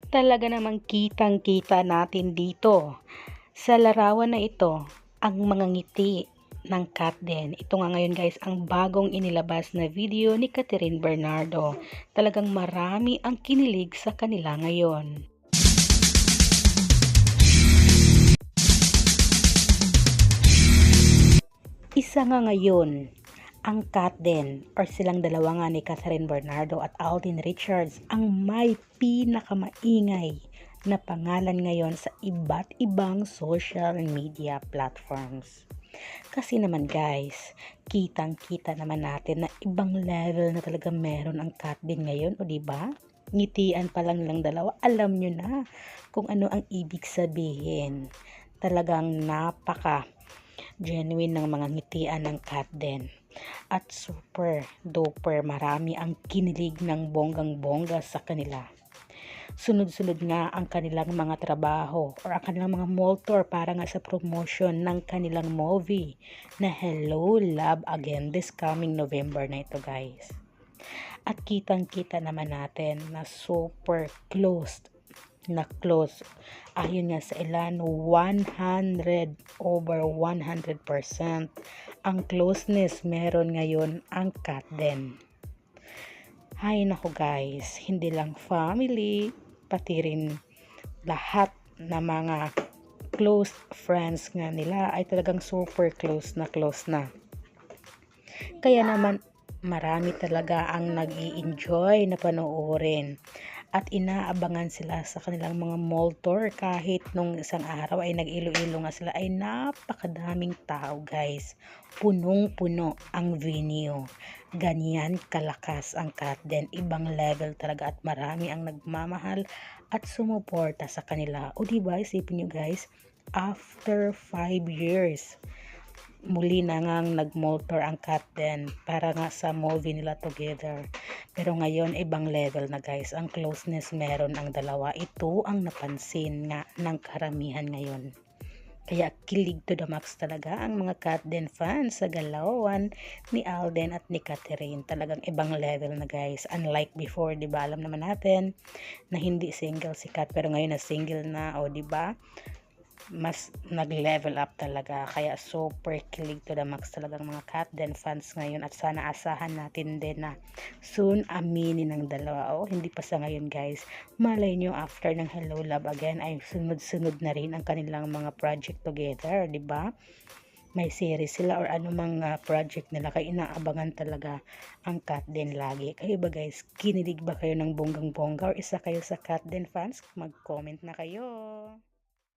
Talaga namang kitang-kita natin dito sa larawan na ito ang mga ngiti ng Katden. Ito nga ngayon guys ang bagong inilabas na video ni Catherine Bernardo. Talagang marami ang kinilig sa kanila ngayon. Isa nga ngayon ang Katden or silang dalawa nga ni Catherine Bernardo at Alden Richards ang may pinakamaingay na pangalan ngayon sa iba't ibang social media platforms. Kasi naman guys, kitang-kita naman natin na ibang level na talaga meron ang Katden ngayon, o diba? Ngitian pa lang nilang dalawa, alam nyo na kung ano ang ibig sabihin. Talagang napaka genuine ng mga ngitian ng Katden. At super duper marami ang kinilig ng bonggang-bongga sa kanila. Sunod-sunod nga ang kanilang mga trabaho or ang kanilang mga mall tour para nga sa promotion ng kanilang movie na Hello Love Again this coming November na ito guys. At kitang-kita naman natin na super close. Ayon nga sa ilan, 100% ang closeness meron ngayon ang Katden. Hay nako guys, hindi lang family, pati rin lahat na mga close friends nga nila ay talagang super close na. Kaya naman marami talaga ang nag-i-enjoy na panoorin at inaabangan sila sa kanilang mga mall tour. Kahit nung isang araw ay nag-ilo-ilo nga sila ay napakadaming tao guys, punong-puno ang venue. Ganyan kalakas ang Katden, ibang level talaga at marami ang nagmamahal at sumuporta sa kanila. O diba, isipin nyo guys, after 5 years muli na ngang nag-mall tour ang Katden para nga sa movie nila together. Pero ngayon ibang level na guys, ang closeness meron ang dalawa. Ito ang napansin nga ng karamihan ngayon. Kaya kilig to the max talaga ang mga Katden fans sa galawan ni Alden at ni Catherine. Talagang ibang level na guys. Unlike before, di ba? Alam naman natin na hindi single si Kat, pero ngayon na single na, o di ba? Mas nag-level up talaga. Kaya super kilig to the max talagang mga Katden fans ngayon, at sana asahan natin din na soon aminin ng dalawa. O hindi pa sa ngayon guys, malay nyo after ng Hello Love Again ay sunod-sunod na rin ang kanilang mga project together, di ba? May series sila or anumang project nila, kaya inaabangan talaga ang Katden lagi. Kayo ba guys, kinilig ba kayo ng bonggang-bongga or isa kayo sa Katden fans? Mag-comment na kayo.